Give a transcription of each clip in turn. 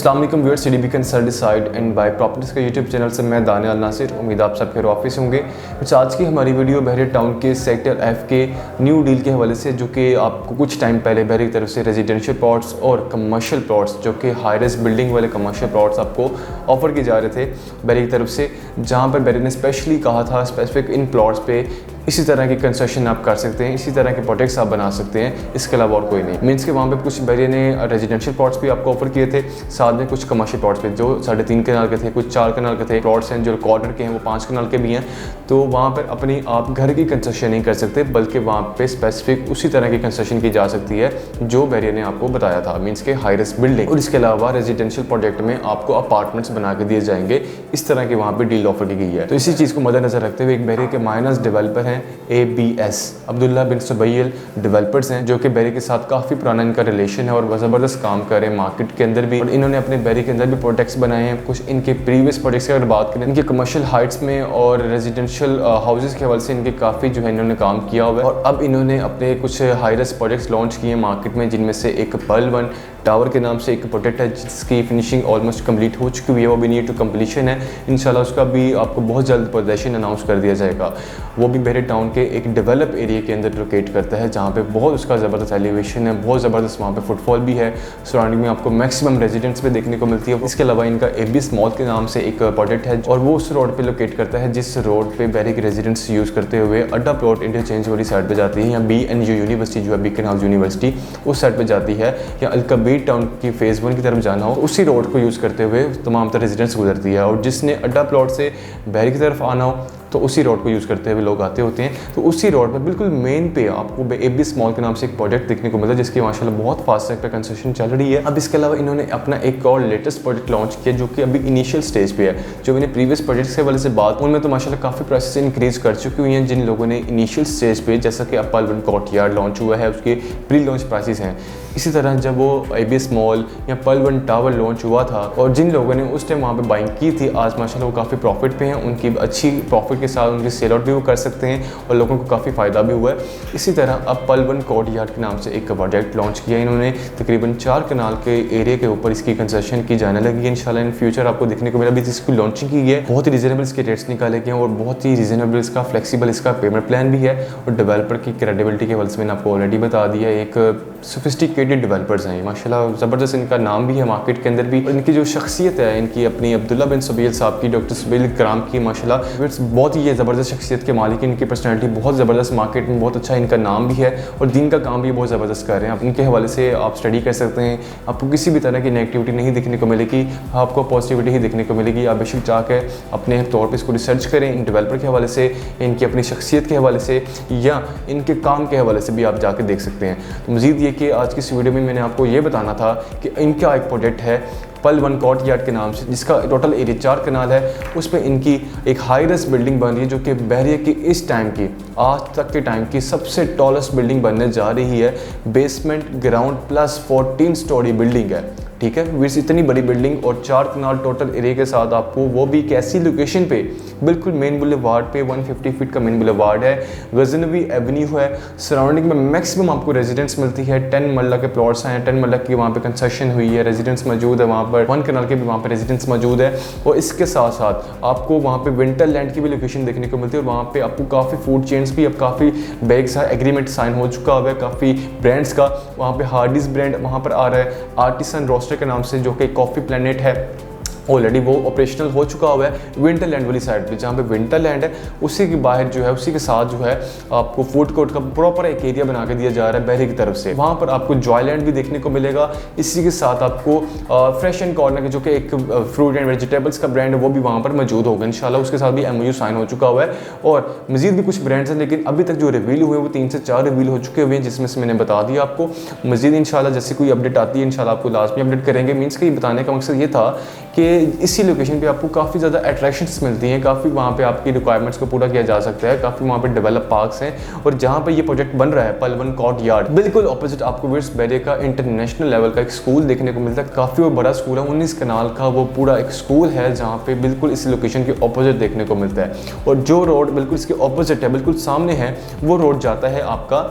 अस्सलाम वालेकुम viewers, CDB consult decide and buy properties का यूट्यूब चैनल से मैं दानियाल नासिर। उम्मीद आप सब खैर ऑफिस होंगे। कुछ आज की हमारी वीडियो बहरिया टाउन के सेक्टर F के न्यू डील के हवाले से, जो कि आपको कुछ टाइम पहले बहरिया की तरफ से रेजिडेंशियल प्लॉट्स और कमर्शियल प्लॉट्स, जो कि हाई राइज बिल्डिंग वाले कमर्शियल प्लॉट्स आपको ऑफर किए जा रहे थे बहरिया की तरफ से, जहाँ पर बहरिया ने स्पेशली कहा था स्पेसिफिक इन प्लॉट्स पे इसी तरह की कंस्ट्रक्शन आप कर सकते हैं, इसी तरह के प्रोजेक्ट्स आप बना सकते हैं, इसके अलावा और कोई नहीं। मीन्स के वहाँ पे कुछ बहरिया ने रेजिडेंशियल प्लॉट्स भी आपको ऑफर किए थे, साथ में कुछ कमर्शियल प्लॉट्स पे जो 3.5 कनाल के थे, कुछ 4 कनाल के थे। प्लॉट्स हैं जो कॉर्नर के हैं वो 5 कनाल के भी हैं। तो वहाँ पर अपनी आप घर की कंस्ट्रक्शन नहीं कर सकते, बल्कि वहाँ पे स्पेसिफिक उसी तरह की कंस्ट्रक्शन की जा सकती है जो बहरिया ने आपको बताया था, मीन्स के हाई राइज बिल्डिंग। और इसके अलावा रेजिडेंशियल प्रोजेक्ट में आपको अपार्टमेंट्स बना के दिए जाएंगे, इस तरह की वहाँ पर डील ऑफर की गई है। तो इसी चीज़ को मद्देनजर रखते हुए एक बहरिया के माइनस डेवलपर हैं ABS अब्दुल्ला बिन सुबैल डेवलपर्स हैं, जो कि बहरिया के साथ काफ़ी पुराना इनका रिलेशन है और ज़बरदस्त काम कर रहे हैं मार्केट के अंदर भी। और इन्होंने अपने बहरिया के अंदर भी प्रोजेक्ट्स बनाए हैं। कुछ इनके प्रीवियस प्रोजेक्ट्स की अगर बात करें, इनके कमर्शियल हाइट्स में और रेजिडेंशियल हाउसेस के हवाले से इनके काफ़ी जो है इन्होंने काम किया हुआ है। और अब इन्होंने अपने कुछ हाई राइज प्रोजेक्ट्स लॉन्च किए मार्केट में, जिनमें से एक पर्ल 1 टावर के नाम से एक प्रोजेक्ट है, जिसकी फिनिशिंग ऑलमोस्ट कंप्लीट हो चुकी हुई है, वो भी नियर टू कंप्लीशन है। इंशाल्लाह उसका भी आपको बहुत जल्द पोजीशन अनाउंस कर दिया जाएगा। वो भी बहरिया टाउन के एक डेवलप एरिया के अंदर लोकेट करता है, जहाँ पे बहुत उसका ज़बरदस्त एलिवेशन है, बहुत ज़बरदस्त वहाँ पे फुटफॉल भी है। सराउंडिंग में आपको मैक्सिमम रेजिडेंट्स भी देखने को मिलती है। इसके अलावा इनका ABS मॉल के नाम से एक प्रोजेक्ट है, और वो उस रोड पे लोकेट करता है जिस रोड पे बहरिया के रेजिडेंट्स यूज़ करते हुए अड्डा प्लॉट इंटरचेंज वाली साइड पे जाती है, या BNU यूनिवर्सिटी जो है बीकन हाउस यूनिवर्सिटी उस साइड पे जाती है, या अलकबीर टाउन की फेज़ 1 की तरफ जाना हो, उसी रोड को यूज़ करते हुए तमाम तरह रेजिडेंट्स गुजरती है। और जिसने अड्डा प्लॉट से बहरिया की तरफ आना हो तो उसी रोड को यूज़ करते हुए लोग आते होते हैं। तो उसी रोड पर बिल्कुल मेन पे आपको ABS मॉल के नाम से एक प्रोजेक्ट देखने को मिलता है, जिसकी माशाल्लाह बहुत फास्ट ट्रैक पे कंस्ट्रक्शन चल रही है। अब इसके अलावा इन्होंने अपना एक और लेटेस्ट प्रोजेक्ट लॉन्च किया, जो कि अभी इनिशियल स्टेज पे है। जो मैंने प्रीवियस प्रोजेक्ट्स के वाले से बात, उनमें तो माशाल्लाह काफ़ी प्राइसेस इंक्रीज कर चुकी हुई हैं। जिन लोगों ने इनिशियल स्टेज पे, जैसा कि पर्ल 1 कोर्टयार्ड लॉन्च हुआ है, उसके प्री लॉन्च प्राइसेस हैं। इसी तरह जब वो ABS मॉल या पर्ल 1 टावर लॉन्च हुआ था, और जिन लोगों ने उस टाइम वहाँ पे बाइंग की थी, आज माशाल्लाह वो काफ़ी प्रॉफिट पे हैं। उनकी अच्छी प्रॉफिट के साथ उनकी सेल आउट भी वो कर सकते हैं और लोगों को काफ़ी फ़ायदा भी हुआ है। इसी तरह अब पर्ल 1 कोर्टयार्ड के नाम से एक प्रोजेक्ट लॉन्च किया इन्होंने। तकरीबन 4 कनाल के एरिया के ऊपर इसकी कंस्ट्रक्शन की जाने लगी है। इंशाल्लाह इन फ्यूचर आपको देखने को मिला। अभी इसकी लॉन्चिंग की है, बहुत ही रीजनेबल इसके रेट्स निकाले गए हैं, और बहुत ही रीजनेबल इसका फ्लेक्सीबल इसका पेमेंट प्लान भी है। और डेवलपर की क्रेडिबिलिटी के हवाले से मैंने आपको ऑलरेडी बता दिया, एक सोफिस्टिकेटेड डेवलपर्स हैं माशाल्लाह, ज़बरदस्त इनका नाम भी है मार्केट के अंदर भी। और इनकी जो शख्सियत है इनकी अपनी अब्दुल्ला बिन सुबैल साहब की, डॉक्टर सुबैल कराम की, माशाल्लाह बहुत ही ज़बरदस्त शख्सियत के मालिक। इनकी पर्सनैलिटी बहुत ज़बरदस्त, मार्केट में बहुत अच्छा इनका नाम भी है, और दिन का काम भी बहुत ज़बरदस्त कर रहे हैं। इनके हवाले से आप स्टडी कर सकते हैं, आपको किसी भी तरह की नेगेटिविटी नहीं देखने को मिलेगी, आपको पॉजिटिविटी ही देखने को मिलेगी। आप बेशक जाकर अपने तौर पर इसको रिसर्च करें, इन डेवलपर के हवाले से, इनकी अपनी शख्सियत के हवाले से, या इनके काम के हवाले से भी आप जाकर देख सकते हैं। तो मज़ीद ये कि आज की इस वीडियो में मैंने आपको ये बताना था कि इनका एक प्रोजेक्ट है पर्ल 1 कोर्टयार्ड के नाम से, जिसका टोटल एरिया 4 कनाल है। उस पर इनकी एक हाई राइज बिल्डिंग बन रही है, जो कि बहरिया की इस टाइम की, आज तक के टाइम की सबसे टॉलेस्ट बिल्डिंग बनने जा रही है। Basement ground plus 14 story building है, ठीक है वीर्स, इतनी बड़ी बिल्डिंग और 4 कनाल टोटल एरिया के साथ आपको, वो भी एक ऐसी लोकेशन पे, बिल्कुल मेन बुलेवार्ड पे, 150 फीट का मेन बुलेवार्ड है, गजनवी एवेन्यू है। सराउंडिंग में मैक्सिमम आपको रेजिडेंस मिलती है। 10 मरला के प्लॉट्स हैं, 10 मरला की वहाँ पे कंस्ट्रक्शन हुई है, रेजिडेंस मौजूद है वहाँ पर, 1 कनाल के भी वहाँ पर रेजिडेंस मौजूद है। और इसके साथ साथ आपको वहाँ पे विंटर लैंड की भी लोकेशन देखने को मिलती है, और वहाँ पे आपको काफ़ी फूड चेन्स भी, अब काफ़ी बैग्स है, एग्रीमेंट साइन हो चुका हुआ है काफ़ी ब्रांड्स का। वहाँ पे हार्डीज ब्रांड वहाँ पर आ रहा है, आर्टिसन रोस्टर के नाम से, जो कि कॉफ़ी प्लैनेट है, ऑलरेडी वो ऑपरेशनल हो चुका हुआ है विंटर लैंड वाली साइड पे, जहाँ पे विंटर लैंड है उसी के बाहर जो है, उसी के साथ जो है आपको फूड कोर्ट का प्रॉपर एक एरिया बना के दिया जा रहा है बहरिया की तरफ से। वहाँ पर आपको जॉयलैंड भी देखने को मिलेगा। इसी के साथ आपको फ्रेश एंड कॉर्नर जो कि एक फ्रूट एंड वेजिटेबल्स का ब्रांड है, वो भी वहाँ पर मौजूद होगा इंशाल्लाह। उसके साथ भी MOU साइन हो चुका हुआ है, और मजीद भी कुछ ब्रांड्स हैं, लेकिन अभी तक जो रिवील हुए वो 3 से 4 रिवील हो चुके हुए हैं, जिसमें से मैंने बता दिया आपको। मजीद इंशाल्लाह जैसे कोई अपडेट आती है इंशाल्लाह आपको लास्ट में अपडेट करेंगे। मीन्स कि बताने का मकसद ये था कि इसी लोकेशन पे आपको काफ़ी ज़्यादा अट्रैक्शंस मिलती हैं, काफ़ी वहाँ पे आपकी रिक्वायरमेंट्स को पूरा किया जा सकता है, काफ़ी वहाँ पे डेवलप पार्क्स हैं। और जहाँ पे ये प्रोजेक्ट बन रहा है पर्ल 1 कोर्टयार्ड, बिल्कुल ऑपोजिट आपको वीर्स बहरिया का इंटरनेशनल लेवल का एक स्कूल देखने को मिलता है। काफ़ी वो बड़ा स्कूल है, 19 कनाल का वो पूरा एक स्कूल है, जहाँ पे बिल्कुल इस लोकेशन के ऑपोजिट देखने को मिलता है। और जो रोड बिल्कुल इसके ऑपोजिट है, बिल्कुल सामने है, वो रोड जाता है आपका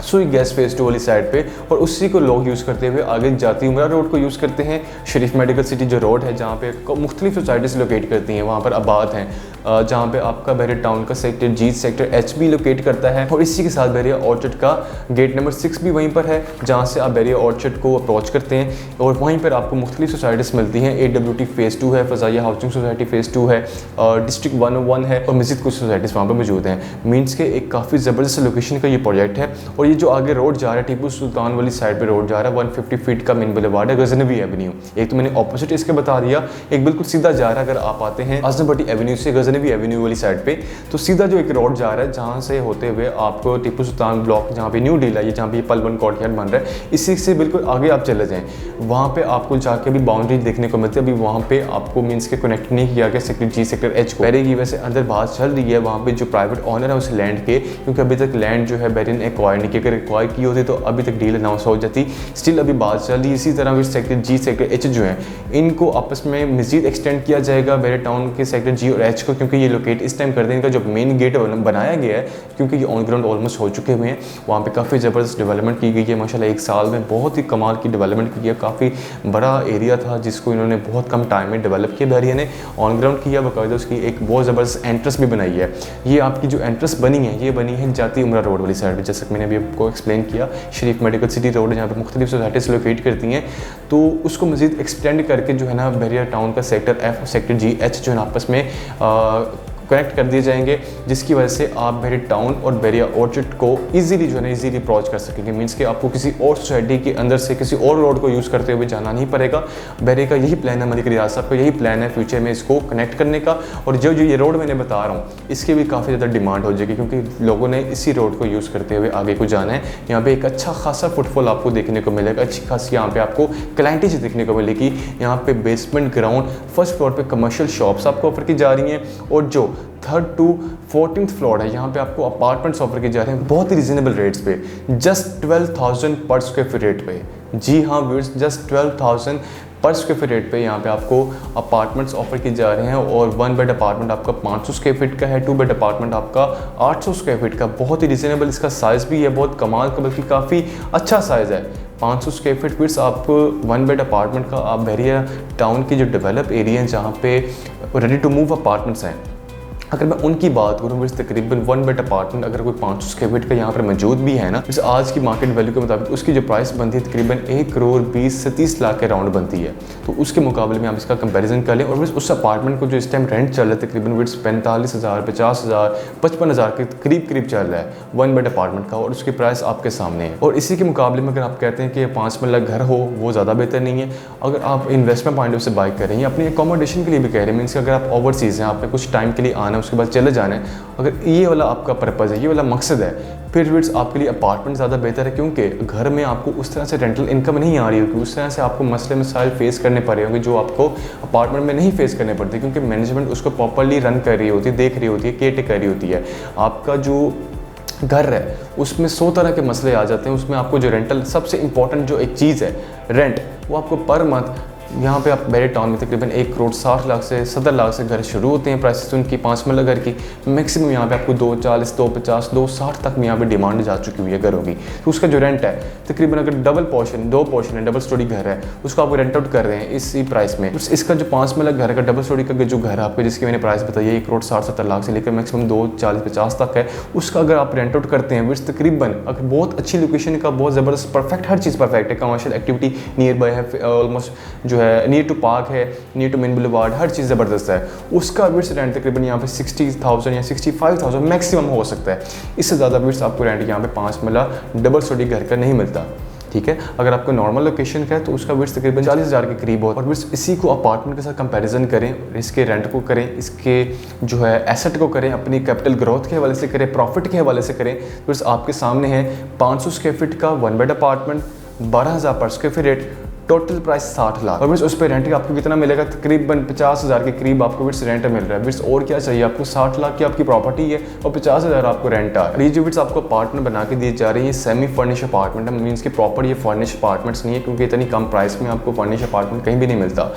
सुई गैस फेज़ 2 वाली साइड पे, और उसी को लोग यूज़ करते हुए आगे जाती उमरा रोड को यूज़ करते हैं। शरीफ मेडिकल सिटी जो रोड है जहाँ पे मुख्तलिफ सोसाइटीज़ लोकेट करती हैं, वहाँ पर आबाद हैं, जहाँ पे आपका बहरिया टाउन का सेक्टर जी, सेक्टर एच भी लोकेट करता है। और इसी के साथ बहरिया ऑर्चर्ड का गेट नंबर 6 भी वहीं पर है, जहाँ से आप बहरिया ऑर्चर्ड को अप्रोच करते हैं। और वहीं पर आपको मुख्तलिफ सोसाइटीज़ मिलती हैं। AWT फेज़ 2 है, फ़ज़ाइया हाउसिंग सोसाइटी फेज़ 2 है, डिस्ट्रिक्ट 101 है, और मज़ीद कुछ सोसाइटीज़ वहाँ पर मौजूद हैं। मीन्स के एक काफ़ी ज़बरदस्त लोकेशन का ये प्रोजेक्ट है। और ये जो आगे रोड जा रहा है, टीपू सुल्तान वाली साइड पे रोड जा रहा है, 150 फीट का मेन बुलेवार्ड है, गज़नवी एवेन्यू। एक तो मैंने ऑपोजिट इसके बता दिया, एक बिल्कुल सीधा जा रहा है। अगर आप आते हैं आज़म भट्टी एवेन्यू से गज़नवी एवेन्यू वाली साइड पे, तो सीधा जो एक रोड जा रहा है, जहाँ से होते हुए आपको टीपू सुल्तान ब्लॉक, जहाँ पे न्यू डील है, जहाँ पे पल 1 कोर्टयार्ड बन रहा है, इसी से बिल्कुल आगे आप चले जाएँ, वहाँ पे आपको जाके भी बाउंड्री देखने को मिलती है। अभी वहाँ पे आपको मीन्स के कनेक्ट नहीं किया गया सेक्टर जी, सेक्टर एच को। बैरिया की वजह से अंदर बात चल रही है वहाँ पे जो प्राइवेट ऑनर है उस लैंड के, क्योंकि अभी तक लैंड जो है बैरिया ने एक्वायर नहीं किया। अगर एक्वायर की होती तो अभी तक डील अनाउंस हो जाती। स्टिल अभी बात चल रही है। इसी तरह सेक्टर जी, सेक्टर एच जो है, इनको आपस में मजीद एक्सटेंड किया जाएगा बैरिया टाउन के सेक्टर जी और एच को, क्योंकि ये लोकेट इस टाइम कर दें। इनका जो मेन गेट बनाया गया है, क्योंकि ये ऑन ग्राउंड ऑलमोस्ट हो चुके हुए हैं, वहाँ पे काफ़ी ज़बरदस्त डेवलपमेंट की गई है माशाल्लाह। एक साल में बहुत ही कमाल की डेवलपमेंट की है। काफ़ी बड़ा एरिया था जिसको इन्होंने बहुत कम टाइम में डेवलप किया बैरिया ने, ऑन ग्राउंड किया। बाकायदा उसकी एक बहुत ज़बरदस्त एंट्रेंस भी बनाई है। ये आपकी जो एंट्रेंस बनी है, ये बनी है जाती उमरा रोड वाली साइड पर, जैसे मैंने अभी आपको एक्सप्लेन किया। शरीफ मेडिकल सिटी रोड जहाँ पर मुख्तलिफ सोसाइटीज़ लोकेट करती हैं, तो उसको मज़ीद एक्सटेंड करके जो है ना बैरिया टाउन का सेक्टर एफ और सेक्टर जी एच जो है ना आपस में कनेक्ट कर दिए जाएंगे, जिसकी वजह से आप बैरिया टाउन और बैरिया ऑर्चर्ड को इजीली जो है ना इजीली अप्रोच कर सकेंगे। मीन्स कि आपको किसी और सोसाइटी के अंदर से किसी और रोड को यूज़ करते हुए जाना नहीं पड़ेगा। बैरिया का यही प्लान है, मलिक रियाज साहब का यही प्लान है फ्यूचर में इसको कनेक्ट करने का। और जो ये रोड मैंने बता रहा हूँ, इसकी भी काफ़ी ज़्यादा डिमांड हो जाएगी, क्योंकि लोगों ने इसी रोड को यूज़ करते हुए आगे को जाना है। यहाँ पर एक अच्छा खासा फुटफॉल आपको देखने को मिलेगा, अच्छी खासी यहाँ पर आपको क्लाइंटेज देखने को मिलेगी। यहाँ पर बेसमेंट ग्राउंड, फर्स्ट फ्लोर पर कमर्शियल शॉप्स आपको ऑफर की जा रही हैं, और जो 3rd to 14th फ्लोर है, यहाँ पे आपको अपार्टमेंट्स ऑफर किए जा रहे हैं बहुत ही रिजनेबल रेट्स पे, जस्ट 12,000 पर स्क्वायर फीट रेट पे। जी हाँ व्यूअर्स, जस्ट 12,000 पर स्क्वायर फीट रेट पे यहाँ पे आपको अपार्टमेंट्स ऑफर किए जा रहे हैं। और 1 बेड अपार्टमेंट आपका 500 स्क्वायर फीट का है, 2 बेड अपार्टमेंट आपका 800 स्क्वायर फीट का। बहुत ही रिजनेबल इसका साइज़ भी है, बहुत कमाल का, बल्कि काफ़ी अच्छा साइज़ है। 500 स्क्वायर फीट फिट्स आपको 1 बेड अपार्टमेंट का। आप बैरिया टाउन की जो डेवलप एरिया हैं जहाँ पे रेडी टू मूव अपार्टमेंट्स हैं, अगर मैं उनकी बात करूँ, वैसे तकरीबन 1 बेड अपार्टमेंट अगर कोई 500 स्क्वायर फीट का यहाँ पर मौजूद भी है ना, वैसे आज की मार्केट वैल्यू के मुताबिक उसकी जो प्राइस बनती है तकरीबन 1 करोड़ 20 से 30 लाख के राउंड बनती है। तो उसके मुकाबले में आप इसका कंपैरिजन कर लें। और वैसे उस अपार्टमेंट को जो इस टाइम रेंट चल रहा है तकरीबन विट्स 45,000, 50,000, 55,000 के करीब चल रहा है 1 बेड अपार्टमेंट का, और उसकी प्राइस आपके सामने है। और इसी के मुकाबले में अगर आप कहते हैं कि 5 मरला घर हो, वो ज़्यादा बेहतर नहीं है। अगर आप इन्वेस्टमेंट पॉइंट ऑफ से बाई कर रहे हैं, अपनी अकोमोडेशन के लिए भी कह रहे हैं, मीन्स अगर आप ओवरसीज़ हैं, आपने कुछ टाइम के लिए आना है, उसके बाद चले जाना है, अगर ये वाला आपका पर्पज़ है, ये वाला मकसद है, फिर विट्स आपके लिए अपार्टमेंट ज़्यादा बेहतर है। क्योंकि घर में आपको उस तरह से रेंटल इनकम नहीं आ रही होगी, उस तरह से आपको मसले मसाइल फेस करने पड़ रहे होंगे जो आपको अपार्टमेंट में नहीं फेस करने पड़ते, क्योंकि मैनेजमेंट उसको प्रॉपर्ली रन कर रही होती है, देख रही होती है, केयर टेक कर रही होती है। आपका जो घर है उसमें 100 तरह के मसले आ जाते हैं। उसमें आपको जो रेंटल, सबसे इंपॉर्टेंट जो एक चीज़ है रेंट, वो आपको पर मंथ यहाँ पे आप बैरिया टाउन में तकरीबन 1 करोड़ 60 लाख से 70 लाख से घर शुरू होते हैं प्राइसेस उनकी 5 मरला घर की। मैक्सिमम यहाँ पे आपको 240, 250, 260 तक में यहाँ पे डिमांड जा चुकी हुई है घरों की। तो उसका जो रेंट है तकरीबन, अगर डबल पोर्शन 2 पोर्शन है, डबल स्टोरी घर है, उसको आपको रेंट आउट कर रहे हैं इसी प्राइस में। इसका जो 5 मरला घर का डबल स्टोरी का जो घर है आपको, जिसकी मैंने प्राइस बताई है 1 करोड़ 60-70 लाख से लेकर मैक्सिमम 240-50 तक है, उसका अगर आप रेंट आउट करते हैं विट्स तकरीबन, अगर बहुत अच्छी लोकेशन का, बहुत ज़बरदस्त परफेक्ट, हर चीज़ परफेक्ट है, कमर्शियल एक्टिविटी नियर बाय है, ऑलमोस्ट जो है नियर टू पार्क है, नियर टू मेन बुलेवार्ड, हर चीज़ ज़बरदस्त है, उसका विट्स रेंट तकरीबन यहाँ पे 60,000 या 65,000 मैक्सिमम हो सकता है। इससे ज़्यादा विट्स आपको रेंट यहाँ पे 5 मरला डबल स्टोरी घर का नहीं मिलता। ठीक है, अगर आपको नॉर्मल लोकेशन का है तो उसका विट्स तकरीबन 40,000 के करीब हो। और विट्स इसी को अपार्टमेंट के साथ कंपैरिजन करें, इसके रेंट को करें, इसके जो है एसेट को करें, अपनी कैपिटल ग्रोथ के हवाले से करें, प्रॉफिट के हवाले से करें, विट्स आपके सामने है 500 स्क्वायर फीट का 1 बेड अपार्टमेंट, 12,000 पर square feet rate, total price 60 lakh. और विट्स उस पर रेंट आपको कितना मिलेगा, तकरीबन 50,000 के करीब आपको विट्स रेंट मिल रहा है। विट्स और क्या चाहिए आपको, 60 लाख की आपकी प्रॉपर्टी है और 50,000 आपको रेंट आ रहा है। ये जो विट्स आपको अपार्टमेंट बना के दी जा रही है, सेमी फर्निश अपार्टमेंट है, मीन्स की प्रॉपर ये फर्निश अपार्टमेंट्स नहीं है, क्योंकि इतनी कम प्राइस में आपको फर्निश अपार्टमेंट कहीं भी नहीं मिलता।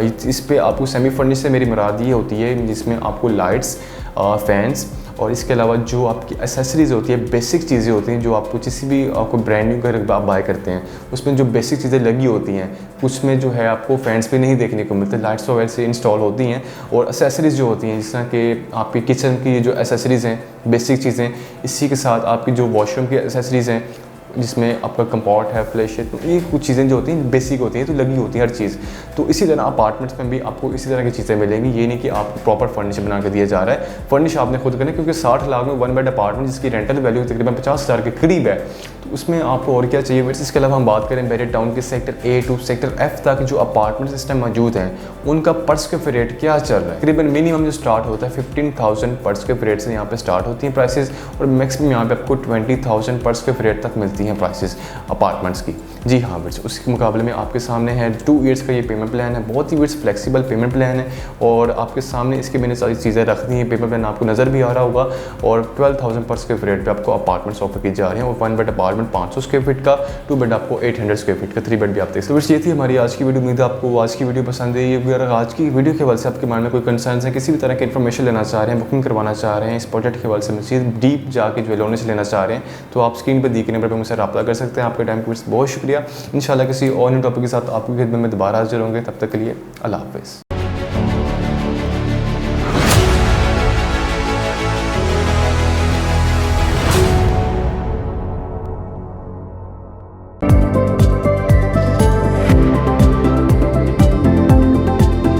इस पर आपको सेमी फर्निश से मेरी मुराद ये होती है जिसमें आपको लाइट्स, फैंस और इसके अलावा जो आपकी एसेसरीज़ होती है, बेसिक चीज़ें होती हैं जो आपको किसी भी आपको ब्रांड न्यू का आप बाय करते हैं उसमें जो बेसिक चीज़ें लगी होती हैं उसमें जो है आपको फैंस भी नहीं देखने को मिलते, लाइट्स वगैरह से इंस्टॉल होती हैं। और एसेसरीज़ जो होती हैं जिस तरह कि आपकी किचन की जो एसेसरीज़ हैं, बेसिक चीज़ें, इसी के साथ आपकी जो वॉशरूम की एसेसरीज़ हैं जिसमें आपका कंपार्ट है, फ्लैश है, तो ये कुछ चीज़ें जो होती हैं बेसिक होती हैं, तो लगी होती है हर चीज़। तो इसी तरह अपार्टमेंट्स में भी आपको इसी तरह की चीज़ें मिलेंगी। ये नहीं कि आपको प्रॉपर फर्निश बना के दिया जा रहा है, फर्निश आपने खुद करना है, क्योंकि 60 लाख में 1 बेड अपार्टमेंट जिसकी रेंटल वैल्यू तकरीबन 50,000 के करीब है, तो उसमें आपको और क्या चाहिए। वैसे इसके अलावा हम बात करें बैरियर टाउन के sector A to sector F तक जो अपार्टमेंट सिस्टम मौजूद हैं उनका पर स्क्वायर फीट रेट क्या चल रहा है। तकरीबन मिनिमम जो स्टार्ट होता है 15,000 पर स्क्वायर फीट से यहाँ पे स्टार्ट होती हैं प्राइसेस, और मैक्सिमम यहाँ पे आपको 20,000 पर स्क्वायर फीट तक मिलती हैं प्राइसेस अपार्टमेंट्स की। जी हाँ बिट्स, उसके मुकाबले में आपके सामने है 2 ईयर्स का ये पेमेंट प्लान है, बहुत ही बिट्स फ्लेक्सिबल पेमेंट प्लान है, और आपके सामने इसके मैंने सारी चीज़ें रख दी हैं। पेमेंट प्लान आपको नज़र भी आ रहा होगा, और 12,000 पर स्क्वायर फीट पे आपको अपार्टमेंट्स ऑफर की जा रही हैं। और 1 बेड अपार्टमेंट 500 स्क्वायर फीट का, 2 बेड आपको 800 स्क्वायर फीट का, 3 बेड भी आप देख सकते हैं। ये थी हमारी आज की वीडियो। उम्मीद है आपको आज की वीडियो पसंद है। ये अगर आज की वीडियो के हवाले से आपके माइंड में कोई कंसर्न है, किसी भी तरह की इन्फॉर्मेशन लेना चाह रहे हैं, बुकिंग करवाना चाह रहे हैं, इस प्रोजेक्ट के हवाले से मज़ीद डीप जाके जो नॉलेज लेना चाह रहे हैं, तो आप स्क्रीन पर दी के नंबर पर मुझसे रब्ता कर सकते हैं। आपके टाइम के बहुत शुक्रिया। इंशाल्लाह किसी और न्यू टॉपिक के साथ आपकी खिदमत में दोबारा हाजिर होंगे। तब तक के लिए अल्लाह हाफ़िज़।